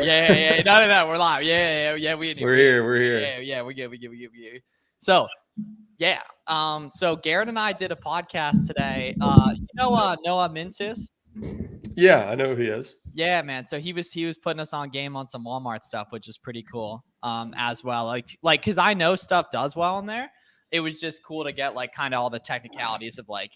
Yeah. No. We're live. Yeah. We're here. We're here. Yeah. We good. So, yeah. So Garrett and I did a podcast today. Noah Mincis? Yeah, I know who he is. Yeah, man. So he was putting us on game on some Walmart stuff, which is pretty cool. As well, like because I know stuff does well in there. It was just cool to get like kind of all the technicalities of like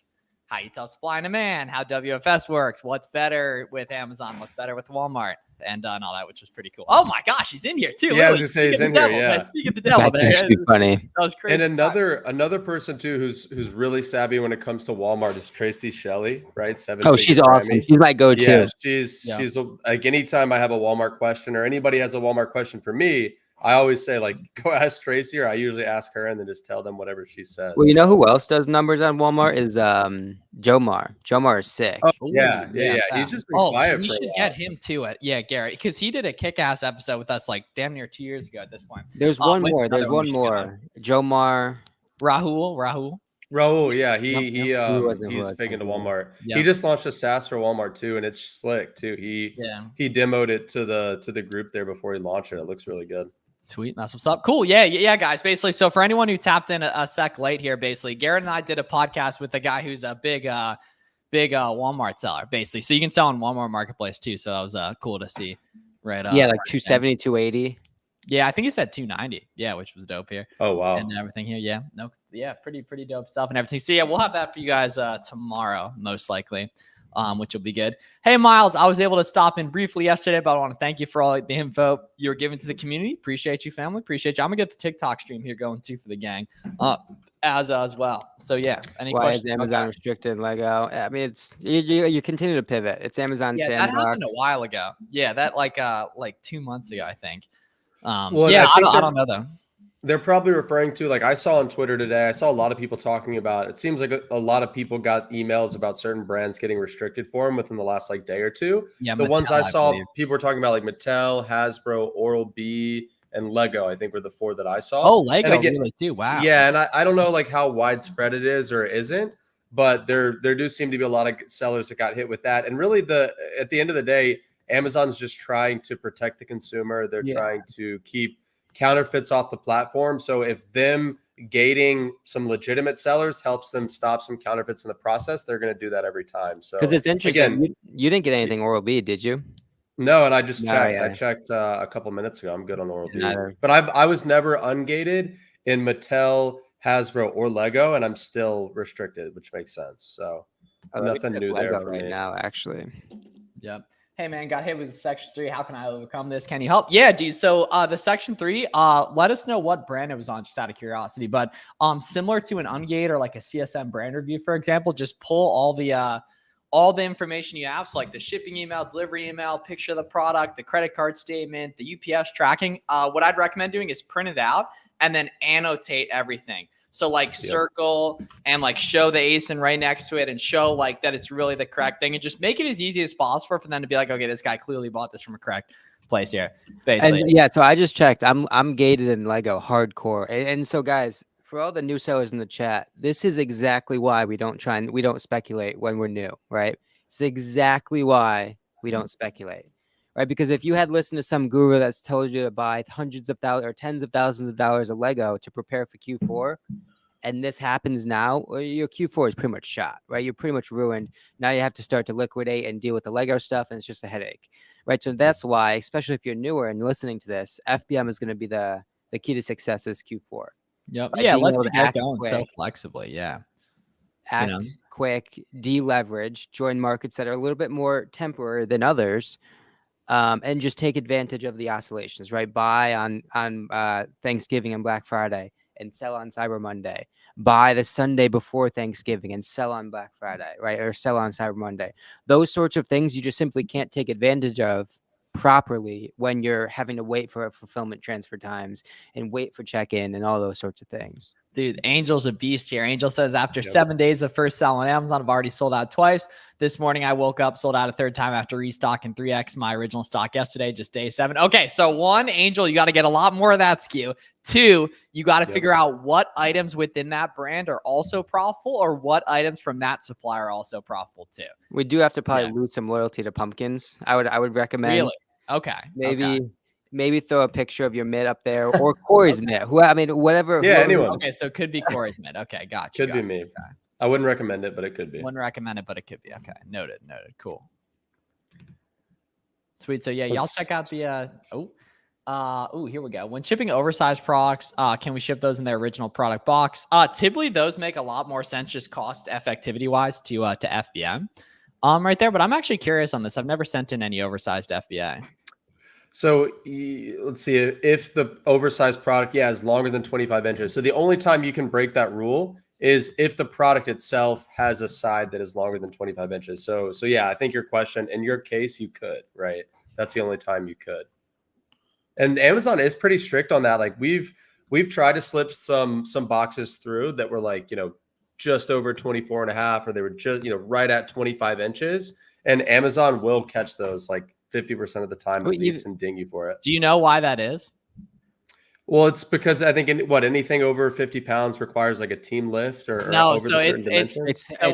how you tell supply and demand, how WFS works, what's better with Amazon, what's better with Walmart, and all that, which was pretty cool. Oh my gosh, he's in here too. Yeah, I was gonna say he's in here. Yeah, speaking of the devil, That's actually funny. That was crazy. And another person too who's really savvy when it comes to Walmart is Tracy Shelley, right? She's awesome. She's my go-to. Yeah, she's like anytime I have a Walmart question or anybody has a Walmart question for me, I always say like go ask Tracy, or I usually ask her and then just tell them whatever she says. Well, you know who else does numbers on Walmart is Jomar. Jomar is sick. Oh, yeah. He's just been quiet. We should get him to it. Yeah, Garrett, because he did a kick-ass episode with us like damn near 2 years ago at this point. There's one more. Jomar. Rahul. Yeah, he's big into Walmart. Yep. He just launched a SaaS for Walmart too, and it's slick too. He demoed it to the group there before he launched it. It looks really good. Sweet. That's what's up. Cool. Yeah, guys. Basically, so for anyone who tapped in a sec late here, basically, Garrett and I did a podcast with a guy who's a big Walmart seller, basically. So you can sell on Walmart Marketplace too. So that was cool to see. Right. Yeah, like 270, 280. Yeah, I think he said 290. Yeah, which was dope here. Oh wow. And everything here. Yeah. No. Yeah. Pretty dope stuff and everything. So yeah, we'll have that for you guys tomorrow, most likely. Which will be good. Hey, Miles, I was able to stop in briefly yesterday, but I want to thank you for all the info you're giving to the community. Appreciate you, family. Appreciate you. I'm going to get the TikTok stream here going too for the gang as well. So, yeah. Any questions? Why is Amazon restricted Lego? I mean, it's you continue to pivot. It's Amazon Sandbox. That happened a while ago. Yeah, that like 2 months ago, I think. I don't know, though. They're probably referring to, like I saw on Twitter today, I saw a lot of people talking about, it seems like a lot of people got emails about certain brands getting restricted for them within the last like day or two. Yeah, the Mattel, ones I saw, people were talking about like Mattel, Hasbro, Oral-B, and Lego, I think were the four that I saw. Oh, Lego really too. Wow. Yeah, and I don't know like how widespread it is or isn't, but there do seem to be a lot of sellers that got hit with that. And really at the end of the day, Amazon's just trying to protect the consumer. They're trying to keep counterfeits off the platform. So if them gating some legitimate sellers helps them stop some counterfeits in the process, they're going to do that every time. So because it's interesting. Again, you didn't get anything Oral-B, did you? No, and I just checked. Yeah. I checked a couple minutes ago. I'm good on Oral-B. But I was never ungated in Mattel, Hasbro, or Lego, and I'm still restricted, which makes sense. So nothing new there for right me now, actually. Yep. Hey man, got hit with section 3. How can I overcome this? Can you help? Yeah, dude. So the section 3, let us know what brand it was on, just out of curiosity. But similar to an Ungated or like a CSM brand review, for example, just pull all the information you have. So like the shipping email, delivery email, picture of the product, the credit card statement, the UPS tracking. What I'd recommend doing is print it out and then annotate everything. So like circle and like show the ASIN right next to it and show like that it's really the correct thing and just make it as easy as possible for them to be like, okay, this guy clearly bought this from a correct place here. Basically. And yeah, so I just checked. I'm gated in Lego hardcore. And so guys, for all the new sellers in the chat, this is exactly why we don't speculate when we're new, right? It's exactly why we don't speculate. Right, because if you had listened to some guru that's told you to buy hundreds of thousands or tens of thousands of dollars of Lego to prepare for Q4, and this happens now, well, your Q4 is pretty much shot, right? You're pretty much ruined. Now you have to start to liquidate and deal with the Lego stuff, and it's just a headache, right? So that's why, especially if you're newer and listening to this, FBM is going to be the key to success this Q4. Yep. Right? Yeah, let's get going so flexibly. Yeah. Act quick, deleverage, join markets that are a little bit more temporary than others. And just take advantage of the oscillations, right? Buy on Thanksgiving and Black Friday and sell on Cyber Monday. Buy the Sunday before Thanksgiving and sell on Black Friday, right? Or sell on Cyber Monday. Those sorts of things you just simply can't take advantage of properly when you're having to wait for fulfillment transfer times and wait for check-in and all those sorts of things. Dude, Angel's a beast here. Angel says, after 7 days of first sell on Amazon, I've already sold out twice. This morning, I woke up, sold out a third time after restocking 3x my original stock yesterday, just day 7. Okay, so 1, Angel, you got to get a lot more of that SKU. 2, you got to figure out what items within that brand are also profitable or what items from that supplier are also profitable too. We do have to probably lose some loyalty to pumpkins. I would recommend. Really? Okay. Maybe throw a picture of your mitt up there or Corey's mitt. Whatever. Yeah, whoever- anyone. Okay, so it could be Corey's mitt. Okay, gotcha. Could be me. Okay. I wouldn't recommend it, but it could be. Wouldn't recommend it, but it could be. Okay, noted. Cool. Sweet. So yeah, y'all check out the here we go. When shipping oversized products, can we ship those in their original product box? Typically those make a lot more sense just cost effectivity wise to FBM. Right there, but I'm actually curious on this. I've never sent in any oversized FBA. So let's see if the oversized product, is longer than 25 inches. So the only time you can break that rule is if the product itself has a side that is longer than 25 inches. So yeah, I think your question, in your case, you could, right? That's the only time you could. And Amazon is pretty strict on that. Like we've tried to slip some boxes through that were like, just over 24 and a half, or they were just, right at 25 inches. And Amazon will catch those like 50% of the time at least and ding you for it. Do you know why that is? Well, it's because I think anything over 50 pounds requires like a team lift or no. Over So it's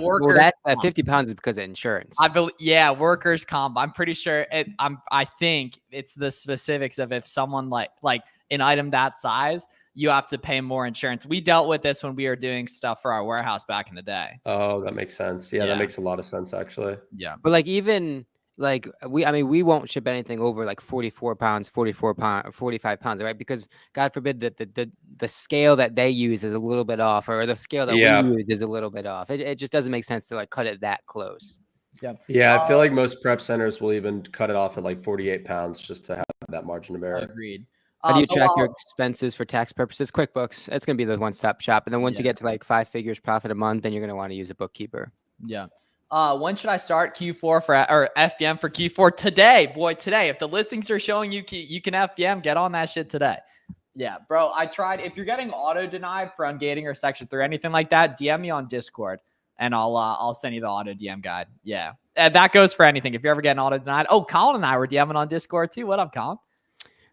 workers. That 50 pounds is because of insurance. I believe, yeah, workers comp. I'm pretty sure I think it's the specifics of if someone like an item that size, you have to pay more insurance. We dealt with this when we were doing stuff for our warehouse back in the day. Oh, that makes sense. Yeah, that makes a lot of sense actually. Yeah, but like even. Like we won't ship anything over like 44 pounds, 45 pounds, right? Because God forbid that the scale that they use is a little bit off, or the scale that we use is a little bit off. It just doesn't make sense to like cut it that close. Yeah, I feel like most prep centers will even cut it off at like 48 pounds just to have that margin of error. Agreed. How do you track your expenses for tax purposes? QuickBooks. It's going to be the one-stop shop. And then once you get to like 5 figures profit a month, then you're going to want to use a bookkeeper. Yeah. When should I start Q4 or FBM for Q4? Today, boy, today. If the listings are showing you can FBM, get on that shit today. Yeah, bro, I tried. If you're getting auto denied for ungating or section 3 or anything like that, DM me on Discord and I'll send you the auto DM guide. Yeah, that goes for anything. If you're ever getting auto denied. Oh, Colin and I were DMing on Discord too. What up, Colin?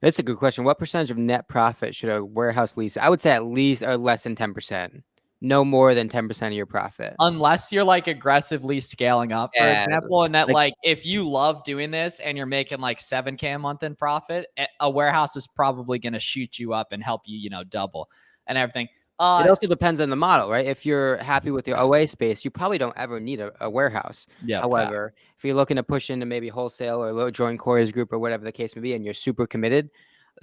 That's a good question. What percentage of net profit should a warehouse lease? I would say at least or less than 10%. No more than 10% of your profit. Unless you're like aggressively scaling up, for example. And that like if you love doing this and you're making like 7K a month in profit, a warehouse is probably going to shoot you up and help you, double and everything. It also depends on the model, right? If you're happy with your OA space, you probably don't ever need a warehouse. Yeah. However, if you're looking to push into maybe wholesale or join Corey's group or whatever the case may be, and you're super committed,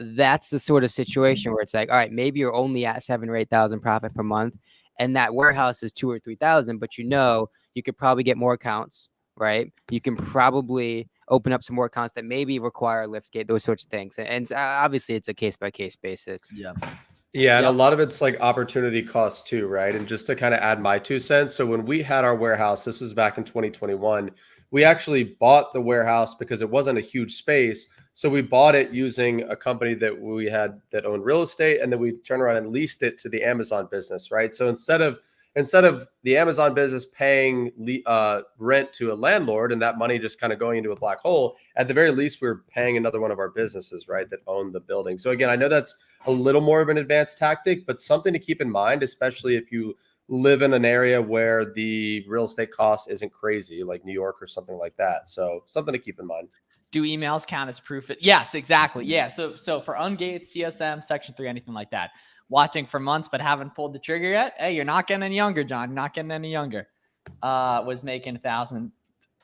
that's the sort of situation where it's like, all right, maybe you're only at 7,000 or 8,000 profit per month. And that warehouse is 2,000 or 3,000, but you could probably get more accounts, right? You can probably open up some more accounts that maybe require Liftgate, those sorts of things. And obviously, it's a case-by-case basis. Yeah, and a lot of it's like opportunity cost too, right? And just to kind of add my 2 cents. So when we had our warehouse, this was back in 2021, we actually bought the warehouse because it wasn't a huge space. So we bought it using a company that we had that owned real estate, and then we turned around and leased it to the Amazon business, right? So instead of the Amazon business paying rent to a landlord and that money just kind of going into a black hole, at the very least, we were paying another one of our businesses, right, that owned the building. So again, I know that's a little more of an advanced tactic, but something to keep in mind, especially if you live in an area where the real estate cost isn't crazy, like New York or something like that. So something to keep in mind. Do emails count as proof? Yes, exactly. Yeah. So for Ungated, CSM, Section 3, anything like that, watching for months but haven't pulled the trigger yet. Hey, you're not getting any younger, John. You're not getting any younger. Was making 1,000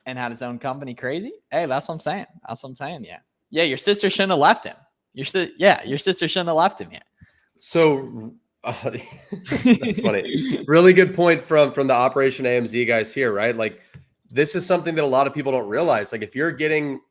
and had his own company. Crazy. Hey, that's what I'm saying. Yeah. Yeah. Your sister shouldn't have left him. Your sister shouldn't have left him yet. So that's funny. Really good point from the Operation AMZ guys here, right? Like this is something that a lot of people don't realize. Like if you're getting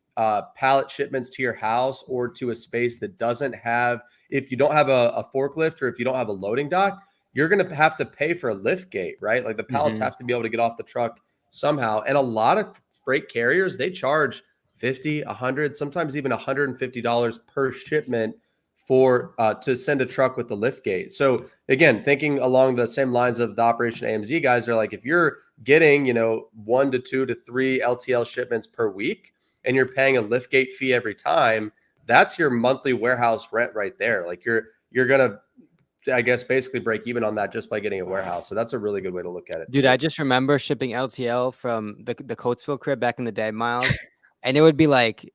pallet shipments to your house or to a space that doesn't have, if you don't have a forklift or if you don't have a loading dock, you're going to have to pay for a lift gate, right? Like the pallets have to be able to get off the truck somehow. And a lot of freight carriers, they charge $50, $100, sometimes even $150 per shipment for to send a truck with the lift gate. So again, thinking along the same lines of the Operation AMZ guys, are like, if you're getting, 1 to 2 to 3 LTL shipments per week, and you're paying a liftgate fee every time, that's your monthly warehouse rent right there. Like you're gonna, I guess, basically break even on that just by getting a warehouse. So that's a really good way to look at it. Dude, I just remember shipping LTL from the Coatesville crib back in the day, Miles, and it would be like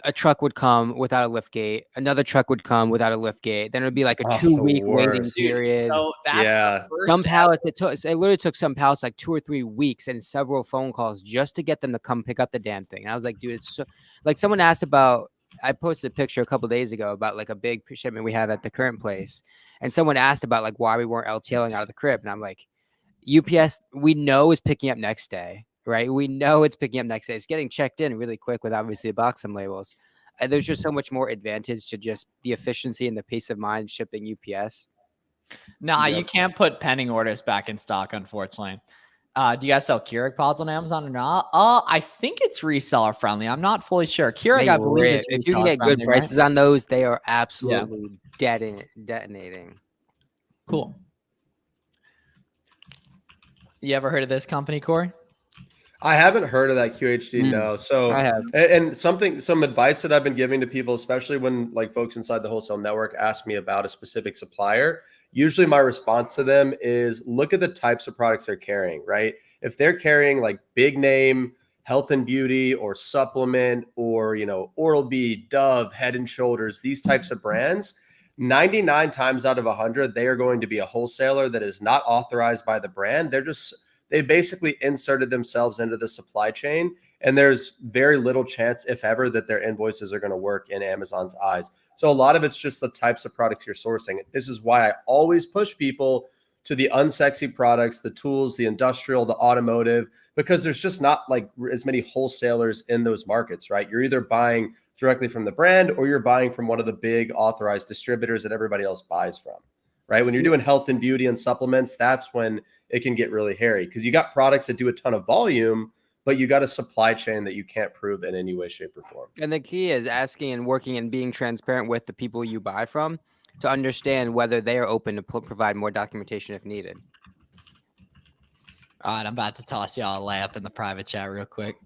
a truck would come without a liftgate, another truck would come without a liftgate. Then it would be like a Oh, 2-week waiting worst. period. So that's Yeah. the first Some step. pallets, it literally took some pallets like 2 or 3 weeks and several phone calls just to get them to come pick up the damn thing. And I was like, dude, it's so, like someone asked about, I posted a picture a couple days ago about like a big shipment we have at the current place. And someone asked about like why we weren't LTLing out of the crib. And I'm like, UPS, we know is picking up next day, right? We know it's picking up next day. It's getting checked in really quick with obviously a box and labels. There's just so much more advantage to just the efficiency and the peace of mind shipping UPS. Nah, Yep. you can't put pending orders back in stock, unfortunately. Do you guys sell Keurig pods on Amazon or not? I think it's reseller friendly. I'm not fully sure. Keurig, I believe, is If you can reseller get good friendly, prices right? on those, they are absolutely detonating. Cool. You ever heard of this company, Corey? I haven't heard of that QHD. No. So I have. and some advice that I've been giving to people, especially when like folks inside the wholesale network ask me about a specific supplier, usually my response to them is look at the types of products they're carrying, right? If they're carrying like big name health and beauty or supplement or, Oral-B, Dove, Head and Shoulders, these types of brands, 99 times out of 100, they are going to be a wholesaler that is not authorized by the brand. They basically inserted themselves into the supply chain, and there's very little chance, if ever, that their invoices are going to work in Amazon's eyes. So a lot of it's just the types of products you're sourcing. This is why I always push people to the unsexy products, the tools, the industrial, the automotive, because there's just not like as many wholesalers in those markets, right? You're either buying directly from the brand or you're buying from one of the big authorized distributors that everybody else buys from, right? When you're doing health and beauty and supplements, that's when it can get really hairy because you got products that do a ton of volume, but you got a supply chain that you can't prove in any way, shape, or form. And the key is asking and working and being transparent with the people you buy from to understand whether they are open to provide more documentation if needed. All right, I'm about to toss y'all a layup in the private chat real quick.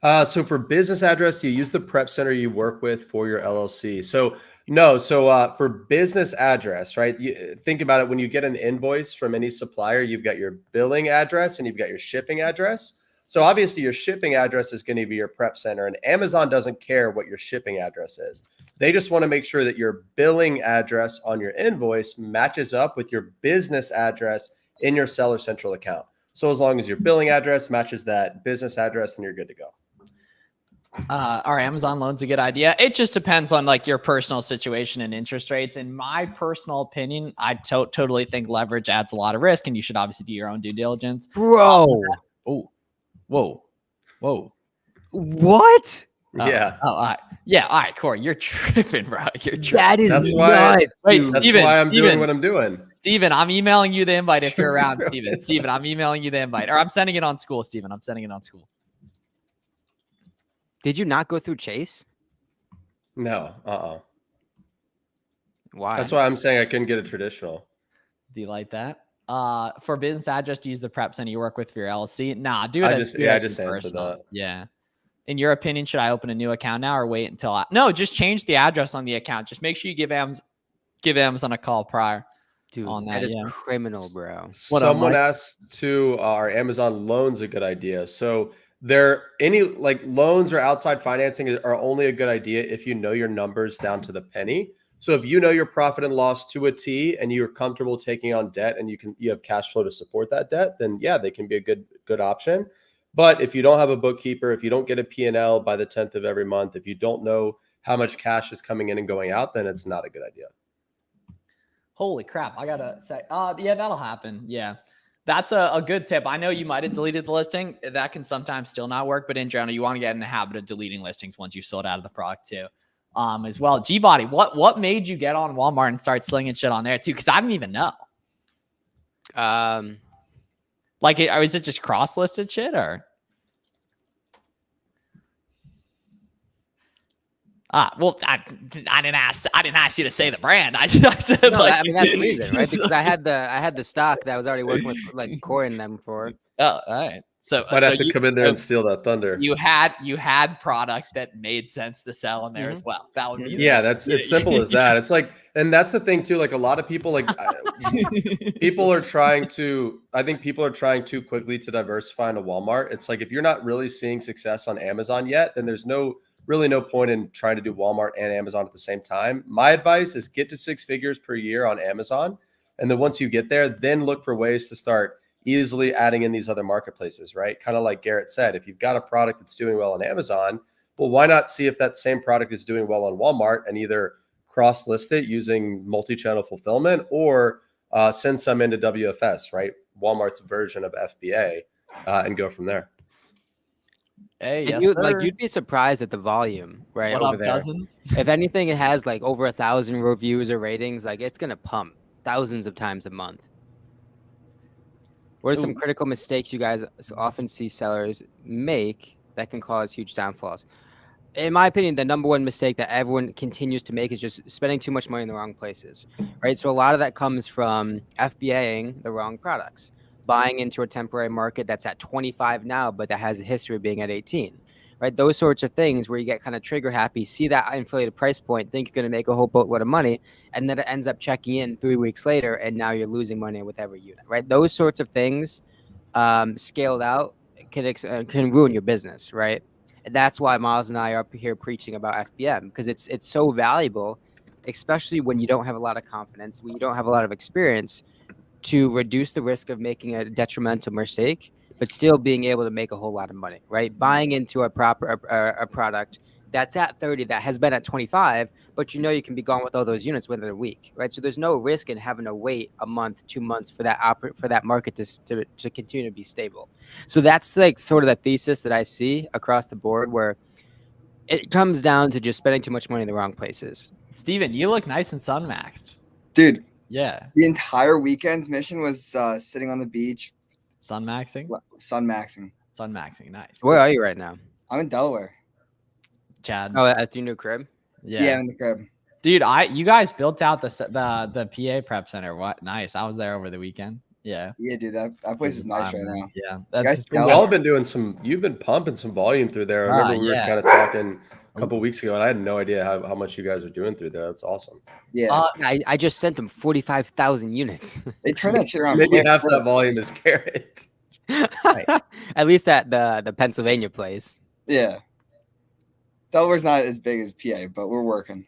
So for business address, you use the prep center you work with for your LLC. So no, for business address, right? You think about it when you get an invoice from any supplier, you've got your billing address and you've got your shipping address. So obviously your shipping address is going to be your prep center, and Amazon doesn't care what your shipping address is. They just want to make sure that your billing address on your invoice matches up with your business address in your Seller Central account. So as long as your billing address matches that business address, then you're good to go. Are Amazon loans a good idea? It just depends on like your personal situation and interest rates. In my personal opinion, I totally think leverage adds a lot of risk, and you should obviously do your own due diligence. Bro. Oh, whoa. What? Yeah. All right. Yeah. All right, Corey, you're tripping, bro. You're tripping. That is That's why. nuts. Wait, dude. That's Steven, why I'm doing what I'm doing. Steven, I'm emailing you the invite if you're around, Steven. Steven, I'm emailing you the invite. Or I'm sending it on school, Steven. I'm sending it on school. Did you not go through Chase? No. Why? That's why I'm saying I couldn't get a traditional. Do you like that? For business address, to use the prep center you work with for your LLC. Nah, do it. I as just your answered personal. that. Yeah. In your opinion, should I open a new account now or wait until no, just change the address on the account. Just make sure you give Amazon a call prior. Dude, on that is yeah. criminal, bro. Someone asked to are Amazon loans a good idea? So loans or outside financing are only a good idea if you know your numbers down to the penny. So if you know your profit and loss to a T and you're comfortable taking on debt and you have cash flow to support that debt, then yeah, they can be a good option. But if you don't have a bookkeeper, if you don't get a P&L by the 10th of every month, if you don't know how much cash is coming in and going out, then it's not a good idea. Holy crap. I gotta say, yeah, that'll happen. Yeah. That's a good tip. I know you might have deleted the listing. That can sometimes still not work, but in general, you want to get in the habit of deleting listings once you've sold out of the product too. As well. G-Body, what made you get on Walmart and start slinging shit on there too? Because I didn't even know. Like, is it just cross-listed shit or? Well, I didn't ask you to say the brand. I said No, like, I mean that's the reason, right? Because I had the stock that I was already working with like Corey and them for. Oh, all right. So Might have to come in there and steal that thunder. You had product that made sense to sell in there as well. That would be yeah. That's it's simple as that. It's like, and that's the thing too. Like a lot of people, like people are trying to. I think people are trying too quickly to diversify into Walmart. It's like if you're not really seeing success on Amazon yet, then there's really no point in trying to do Walmart and Amazon at the same time. My advice is get to 6 figures per year on Amazon, and then once you get there, then look for ways to start easily adding in these other marketplaces, right? Kind of like Garrett said, if you've got a product that's doing well on Amazon, well, why not see if that same product is doing well on Walmart and either cross-list it using multi-channel fulfillment or send some into WFS, right? Walmart's version of FBA, and go from there. Hey, yes, you'd be surprised at the volume, right? What over up, there. cousin? If anything, it has like over 1,000 reviews or ratings. Like it's gonna pump thousands of times a month. What are some critical mistakes you guys often see sellers make that can cause huge downfalls? In my opinion, the number one mistake that everyone continues to make is just spending too much money in the wrong places, right? So a lot of that comes from FBAing the wrong products, buying into a temporary market that's at 25 now, but that has a history of being at 18, right? Those sorts of things where you get kind of trigger happy, see that inflated price point, think you're going to make a whole boatload of money, and then it ends up checking in 3 weeks later, and now you're losing money with every unit, right? Those sorts of things scaled out can ruin your business, right? And that's why Miles and I are up here preaching about FBM, because it's so valuable, especially when you don't have a lot of confidence, when you don't have a lot of experience, to reduce the risk of making a detrimental mistake, but still being able to make a whole lot of money, right? Buying into a product that's at 30 that has been at 25, but you can be gone with all those units within a week, right? So there's no risk in having to wait a month, 2 months for that market to continue to be stable. So that's like sort of the thesis that I see across the board, where it comes down to just spending too much money in the wrong places. Steven, you look nice and sun-maxed. Dude. Yeah. The entire weekend's mission was sitting on the beach. Sun-maxing? Sun-maxing. Sun-maxing, nice. Where are you right now? I'm in Delaware. Chad. Oh, at your new crib? Yeah, I'm in the crib. Dude, you guys built out the PA prep center. What? Nice. I was there over the weekend. Yeah. Yeah, dude, that place is nice right now. Yeah. Y'all have been you've been pumping some volume through there. I remember we were kind of talking a couple weeks ago, and I had no idea how much you guys are doing through there. That's awesome. Yeah. I just sent them 45,000 units. They turned that shit around. Maybe half that volume is Garrett. Right. At least at the Pennsylvania place. Yeah. Delaware's not as big as PA, but we're working.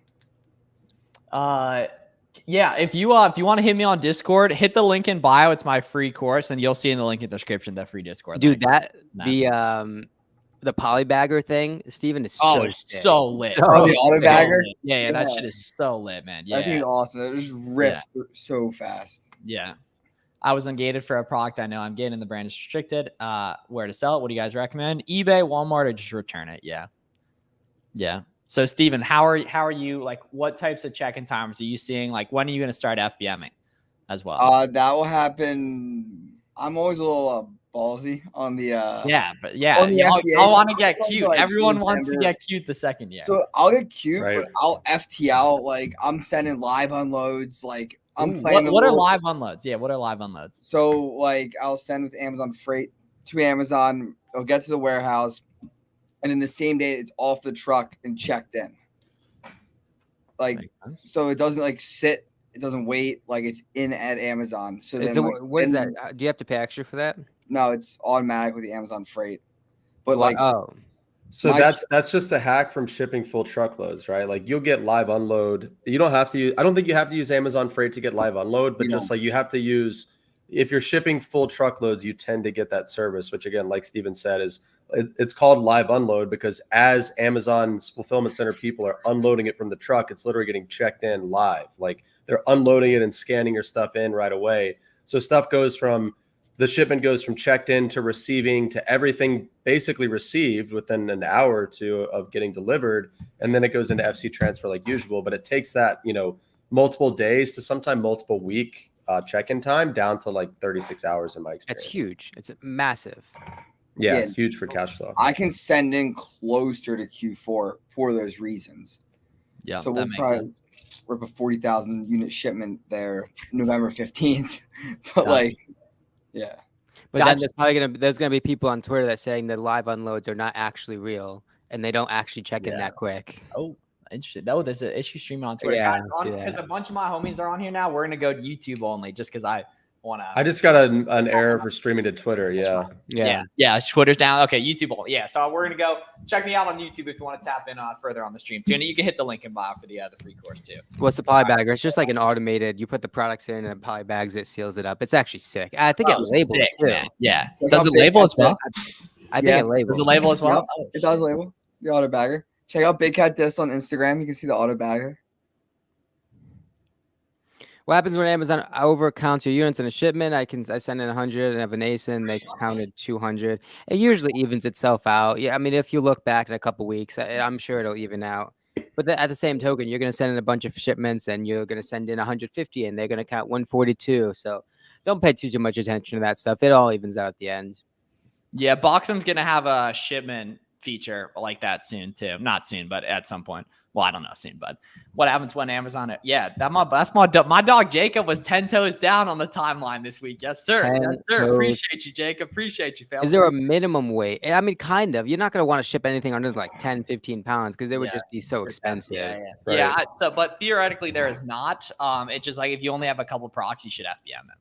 Yeah, if you want to hit me on Discord, hit the link in bio. It's my free course, and you'll see in the link in the description the free Discord. Dude, the polybagger thing, Steven, is so lit. The auto bagger? Yeah, that shit is so lit, man. Yeah. That thing's awesome. It just ripped so fast. Yeah. I was ungated for a product. I know I'm getting the brand is restricted. Where to sell it? What do you guys recommend? eBay, Walmart, or just return it? Yeah. Yeah. So Steven, how are you, like, what types of check-in times are you seeing? Like, when are you going to start FBMing as well? That will happen. I'm always a little ballsy on the on the FBA. I want to get cute. Like, everyone wants to get cute the second year. So I'll get cute, right, but I'll FT out. Like, I'm sending live unloads. Like, I'm playing. What are live unloads? Yeah, what are live unloads? So, like, I'll send with Amazon Freight to Amazon. It'll get to the warehouse, and then the same day it's off the truck and checked in. Like, so it doesn't like sit. It doesn't wait. Like, it's in at Amazon. So then, what is that? Do you have to pay extra for that? No, it's automatic with the Amazon Freight. But like, so that's just a hack from shipping full truckloads, right? Like, you'll get live unload. You don't have to use. I don't think you have to use Amazon Freight to get live unload, but just like you have to use. If you're shipping full truckloads, you tend to get that service, which again, like Steven said, it's called live unload because as Amazon's fulfillment center people are unloading it from the truck, it's literally getting checked in live. Like, they're unloading it and scanning your stuff in right away. So the shipment goes from checked in to receiving to everything basically received within an hour or two of getting delivered. And then it goes into FC transfer like usual, but it takes that, multiple days to sometimes multiple week check-in time down to like 36 hours in my experience. That's huge. It's massive. Yeah, huge for cash flow. I can send in closer to Q4 for those reasons. Yeah, so that makes sense. Rip a 40,000 unit shipment there November 15th. But But then there's gonna be people on Twitter that saying that live unloads are not actually real and they don't actually check in that quick. Oh, interesting. Oh, there's an issue streaming on Twitter. Yeah, Because a bunch of my homies are on here now. We're gonna go YouTube only just because I want to. I just got an error for streaming to Twitter. Yeah. Twitter's down. Okay, YouTube only. Yeah, so we're gonna go check me out on YouTube if you want to tap in further on the stream too. And you can hit the link in bio for the free course too. What's the polybagger? It's just like an automated. You put the products in and it polybags it, seals it up. It's actually sick. I think it labels too. Man. Yeah. Like Does it label as well? I think it labels. Does it label as well? Yep, it does label the auto bagger. Check out Big Cat Disc on Instagram. You can see the auto bagger. What happens when Amazon overcounts your units in a shipment? I send in 100 and have an ASIN. They counted 200. It usually evens itself out. Yeah, I mean, if you look back in a couple weeks, I'm sure it'll even out. But at the same token, you're going to send in a bunch of shipments and you're going to send in 150 and they're going to count 142. So don't pay too much attention to that stuff. It all evens out at the end. Yeah, Boxum's going to have a shipment feature like that soon too. Not soon, but at some point. Well, I don't know soon, but what happens when Amazon? That's my dog Jacob was 10 toes down on the timeline this week. Yes, sir. Yes, sir. Appreciate you, Jacob. Appreciate you, family. Is there a minimum weight? I mean, kind of. You're not going to want to ship anything under like 10, 15 pounds because it would just be so expensive. Yeah. But theoretically, there is not. It's just like if you only have a couple products, you should FBM them.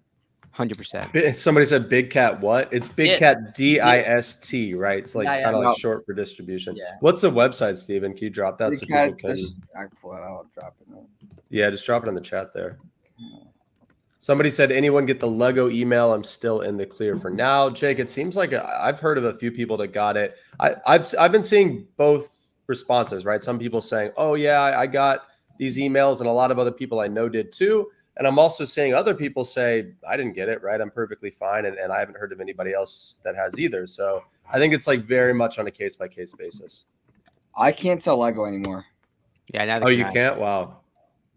100%. Somebody said Big Cat what? It's Big Cat DIST, right? It's like kind of like short for distribution. Yeah. What's the website, Steven? Can you drop that Big so Cat, people can? I can pull it out. I'll drop it. Yeah, just drop it in the chat there. Somebody said, anyone get the Lego email? I'm still in the clear for now. Jake, it seems like I've heard of a few people that got it. I've been seeing both responses, right? Some people saying, oh yeah, I got these emails, and a lot of other people I know did too. And I'm also seeing other people say, I didn't get it, right? I'm perfectly fine. And I haven't heard of anybody else that has either. So I think it's like very much on a case-by-case basis. I can't sell Lego anymore. Yeah. Now you can't? Wow.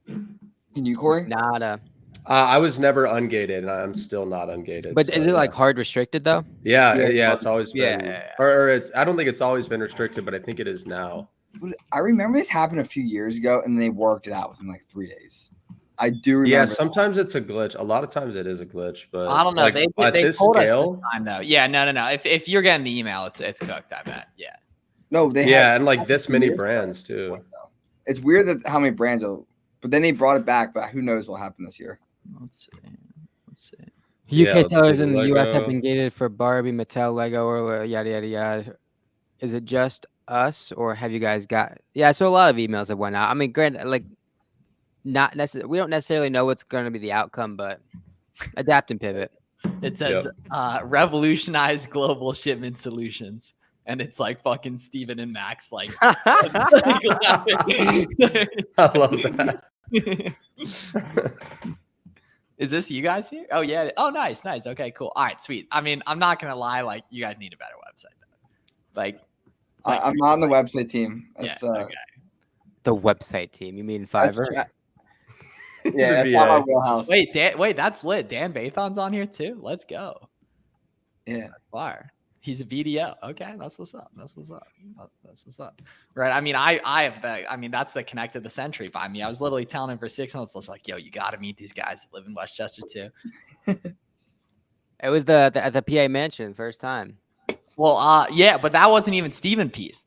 Can you, Corey? Nada. I was never ungated, and I'm still not ungated. But is it like hard restricted though? Yeah. It's always been. Or it's. I don't think it's always been restricted, but I think it is now. I remember this happened a few years ago, and they worked it out within like 3 days. I do remember. Yeah, sometimes it's a glitch. A lot of times it is a glitch, but I don't know. Like, they this told scale, us this time though. Yeah, no. If you're getting the email, it's cooked. I bet. Yeah. No, they. Yeah, and like this many brands too. It's weird that how many brands are, but then they brought it back. But who knows what happened this year? Let's see. UK sellers in the US have been gated for Barbie, Mattel, Lego, or yada yada yada. Is it just us, or have you guys got? Yeah, so a lot of emails have went out. I mean, granted, like. Not necessarily. We don't necessarily know what's going to be the outcome, but adapt and pivot. It says revolutionize global shipment solutions, and it's like fucking Steven and Max. Like, I love that. Is this you guys here? Oh yeah. Oh nice. Okay, cool. All right, sweet. I mean, I'm not gonna lie. Like, you guys need a better website. Like I'm not on the website team. It's, okay. The website team. You mean Fiverr? Yeah, that's not my wheelhouse. Wait, that's lit. Dan Bathon's on here too. Let's go. Yeah, that's fire. He's a VDO. Okay, that's what's up. Right. I mean, I have the. I mean, that's the connect of the century by me. I was literally telling him for 6 months. I was like, yo, you got to meet these guys that live in Westchester too. It was at the PA mansion first time. Well, yeah, but that wasn't even Steven Peace.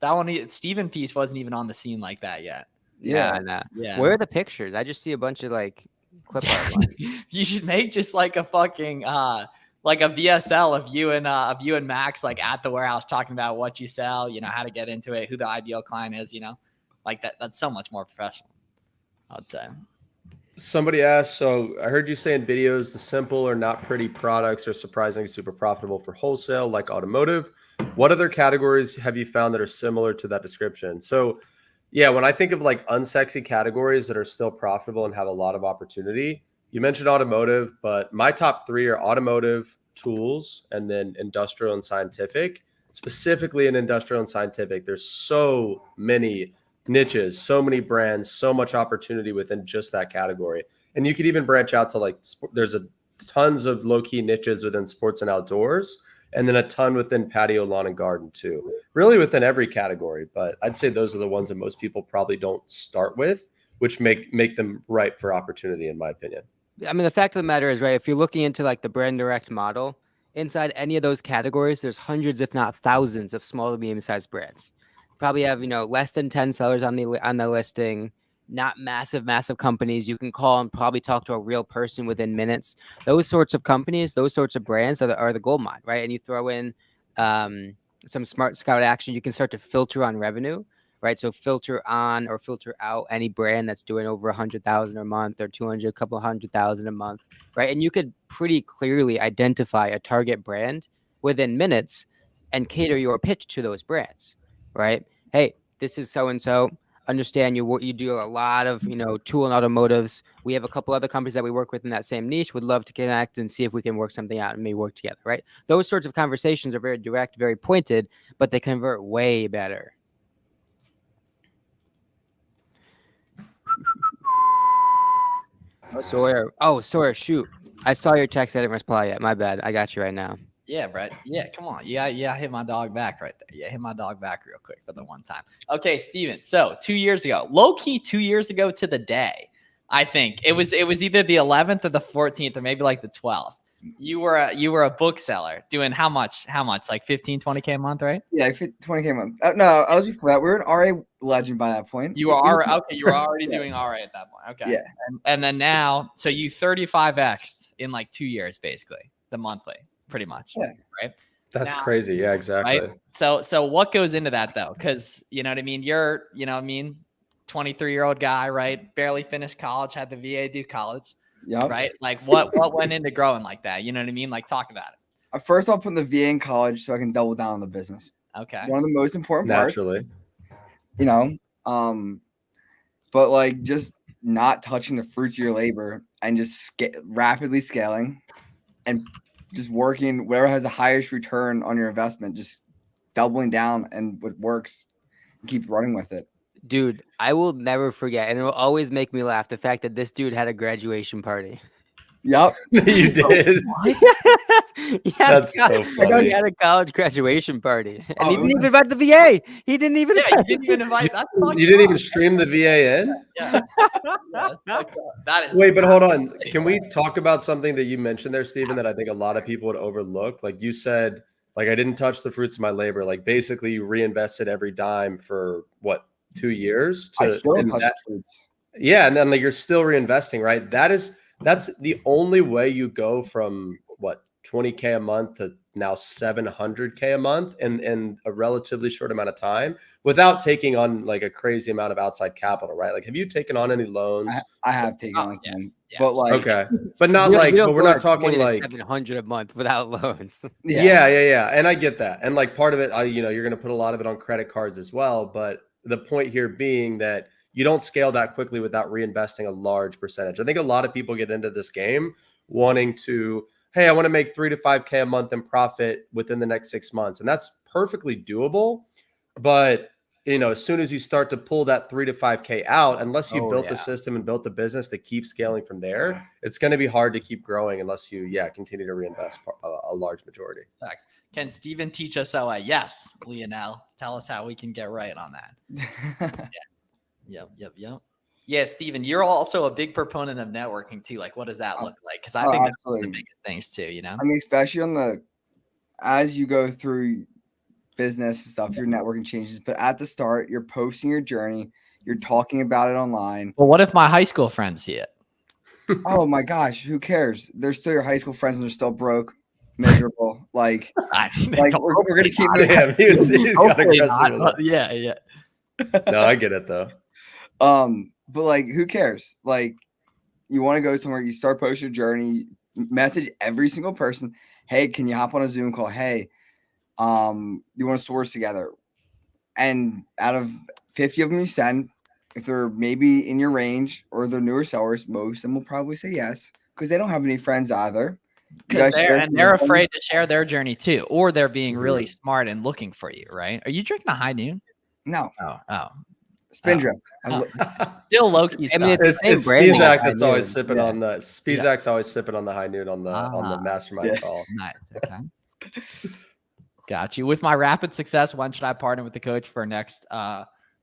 Steven Peace wasn't even on the scene like that yet. Yeah. Where are the pictures? I just see a bunch of like clip art. You should make just like a fucking like a VSL of you and Max like at the warehouse talking about what you sell, you know, how to get into it, who the ideal client is, you know, like that. That's so much more professional, I would say. Somebody asked, so I heard you say in videos, the simple or not pretty products are surprisingly super profitable for wholesale, like automotive. What other categories have you found that are similar to that description? So yeah, when I think of like unsexy categories that are still profitable and have a lot of opportunity, you mentioned automotive, but my top 3 are automotive, tools, and then industrial and scientific. Specifically in industrial and scientific, there's so many niches, so many brands, so much opportunity within just that category. And you could even branch out to like, there's tons of low-key niches within sports and outdoors, and then a ton within patio, lawn, and garden too. Really within every category, but I'd say those are the ones that most people probably don't start with, which make them ripe for opportunity, in my opinion. I mean, the fact of the matter is, right, if you're looking into like the brand direct model, inside any of those categories, there's hundreds, if not thousands, of small to medium-sized brands. Probably have less than 10 sellers on the listing. Not massive companies. You can call and probably talk to a real person within minutes. Those sorts of companies, those sorts of brands are the gold mine, right? And you throw in some smart scout action, you can start to filter on revenue, right? So filter on or filter out any brand that's doing over 100,000 a month or 200, a couple 100,000 a month, right? And you could pretty clearly identify a target brand within minutes and cater your pitch to those brands, right? Hey, this is so-and-so. Understand you do a lot of tool and automotives. We have a couple other companies that we work with in that same niche. Would love to connect and see if we can work something out and maybe work together, right? Those sorts of conversations are very direct, very pointed, but they convert way better. Sawyer, shoot. I saw your text. I didn't reply yet. My bad. I got you right now. Yeah, Brett. Yeah, come on. Yeah, hit my dog back right there. Yeah, hit my dog back real quick for the one time. Okay, Steven. So 2 years ago, low key 2 years ago to the day, I think it was either the 11th or the 14th or maybe like the 12th. You were a bookseller doing how much? Like 15, 20K a month, right? Yeah, 20K a month. No, I was before that. We were an RA legend by that point. You were okay. You were already doing RA at that point. Okay. Yeah. And then now, so you 35x in like 2 years, basically the monthly. Pretty much, yeah. Right? That's crazy. Yeah, exactly. Right? So what goes into that though? Because you know what I mean. You're 23-year-old guy, right? Barely finished college, had the VA do college. Yeah. Right. Like what went into growing like that? You know what I mean? Like talk about it. First, I'll put the VA in college so I can double down on the business. Okay. One of the most important Naturally. parts. But like just not touching the fruits of your labor and just rapidly scaling and just working whatever has the highest return on your investment, just doubling down and what works, keep running with it. Dude, I will never forget, and it will always make me laugh, the fact that this dude had a graduation party. Yep. You did. That's so funny. He had a college graduation party. And he didn't even invite the VA. He didn't even invite. You didn't even invite. You didn't even stream the VA in? Yeah. That is. Wait, but hold on. Can we talk about something that you mentioned there, Steven, that I think a lot of people would overlook? Like you said, like I didn't touch the fruits of my labor. Like basically you reinvested every dime for what, 2 years? I still touch the fruits. Yeah, and then like you're still reinvesting, right? That's the only way you go from what 20K a month to now 700K a month in a relatively short amount of time without taking on like a crazy amount of outside capital, right? Like, have you taken on any loans? I have taken on some, yeah. but like, okay, but not like, but we're not talking like 700 a month without loans. Yeah. And I get that. And like part of it, you're going to put a lot of it on credit cards as well. But the point here being that you don't scale that quickly without reinvesting a large percentage. I think a lot of people get into this game wanting to, hey, I want to make 3 to 5K a month in profit within the next 6 months. And that's perfectly doable. But, as soon as you start to pull that 3 to 5K out, unless you built the system and built the business to keep scaling from there, it's going to be hard to keep growing unless you, continue to reinvest a large majority. Facts. Can Steven teach us how? Yes, Lionel. Tell us how we can get right on that. Yep. Yeah, Steven, you're also a big proponent of networking too. Like, what does that look like? Because I think that's one of the biggest things too, I mean, especially as you go through business and stuff, your networking changes. But at the start, you're posting your journey. You're talking about it online. Well, what if my high school friends see it? Oh my gosh, who cares? They're still your high school friends and they're still broke, miserable. Like we're going to keep it. He's got aggressive. Yeah. No, I get it though. But like, who cares? Like, you want to go somewhere, you start posting your journey, message every single person. Hey, can you hop on a Zoom call? Hey, you want to source together? And out of 50 of them you send, if they're maybe in your range or they're newer sellers, most of them will probably say yes because they don't have any friends either. Because they're afraid to share their journey too, or they're being really smart and looking for you, right? Are you drinking a high noon? No. Oh. Spindrift. Still low key. I mean, it's Spizak that's always sipping on the Spizak's always sipping on the high noon on the mastermind call. Nice. Okay. Got you. With my rapid success, when should I partner with the coach for next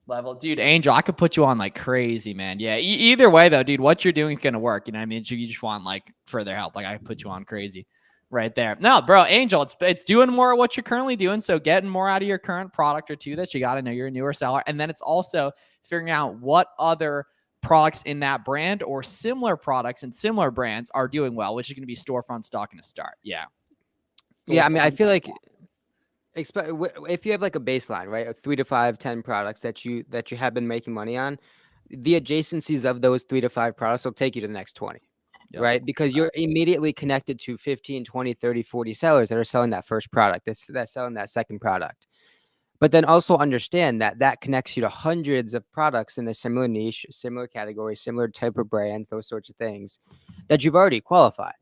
level? Dude, Angel, I could put you on like crazy, man. Yeah. Either way though, dude, what you're doing is gonna work. You know what I mean? You just want like further help. Like I could put you on crazy. right there. No, bro, Angel, it's doing more of what you're currently doing. So getting more out of your current product or two that you got to know you're a newer seller. And then it's also figuring out what other products in that brand or similar products and similar brands are doing well, which is going to be storefront stock in a start. Yeah. Yeah, I mean, I feel like if you have like a baseline, right, of 3 to 5, 10 products that you have been making money on, the adjacencies of those 3 to 5 products will take you to the next 20. Yep. Right? Because you're immediately connected to 15, 20, 30, 40 sellers that are selling that first product, that's selling that second product. But then also understand that connects you to hundreds of products in a similar niche, similar category, similar type of brands, those sorts of things that you've already qualified,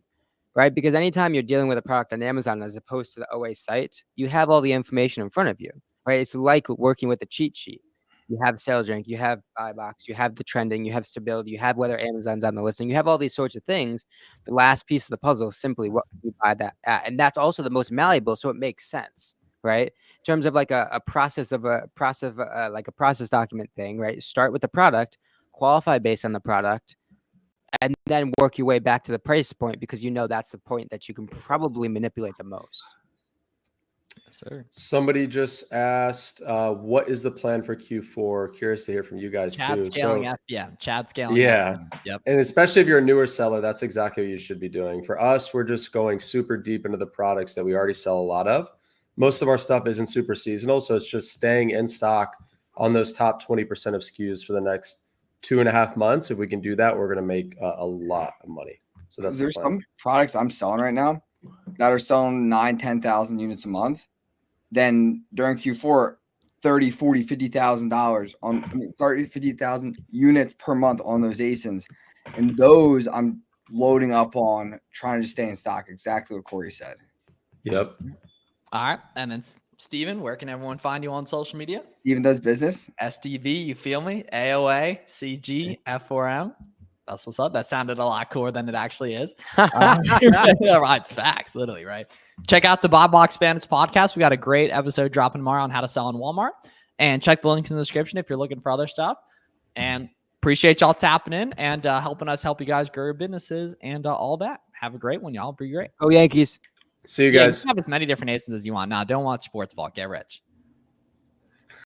right? Because anytime you're dealing with a product on Amazon as opposed to the OA site, you have all the information in front of you, right? It's like working with a cheat sheet. You have sales rank, you have buy box, you have the trending, you have stability, you have whether Amazon's on the listing, you have all these sorts of things. The last piece of the puzzle is simply what you buy that at. And that's also the most malleable, so it makes sense, right? In terms of like a process document thing, right? Start with the product, qualify based on the product, and then work your way back to the price point because you know that's the point that you can probably manipulate the most. Yes, sir. Somebody just asked, what is the plan for Q4? Curious to hear from you guys Chad too. Scaling FBA. Chad scaling. Yeah. FBA. Yep. And especially if you're a newer seller, that's exactly what you should be doing. For us, we're just going super deep into the products that we already sell a lot of. Most of our stuff isn't super seasonal, so it's just staying in stock on those top 20% of SKUs for the next 2.5 months. If we can do that, we're going to make a lot of money. So that's there's some products I'm selling right now that are selling 10,000 units a month. Then during Q4, $30,000, $40,000 on 50,000 units per month on those ASINs. And those I'm loading up on, trying to stay in stock. Exactly what Corey said. Yep. All right. And then Steven, where can everyone find you on social media? Steven does business. SDB, you feel me? AOA, CG, F4M. That's what's up. That sounded a lot cooler than it actually is. It's facts, literally, right? Check out the Buy Box Bandits podcast. We got a great episode dropping tomorrow on how to sell in Walmart. And check the links in the description if you're looking for other stuff. And appreciate y'all tapping in and helping us help you guys grow your businesses and all that. Have a great one, y'all. Be great. Oh, Yankees. See you guys. You can have as many different aces as you want. Now, don't watch sports ball. Get rich.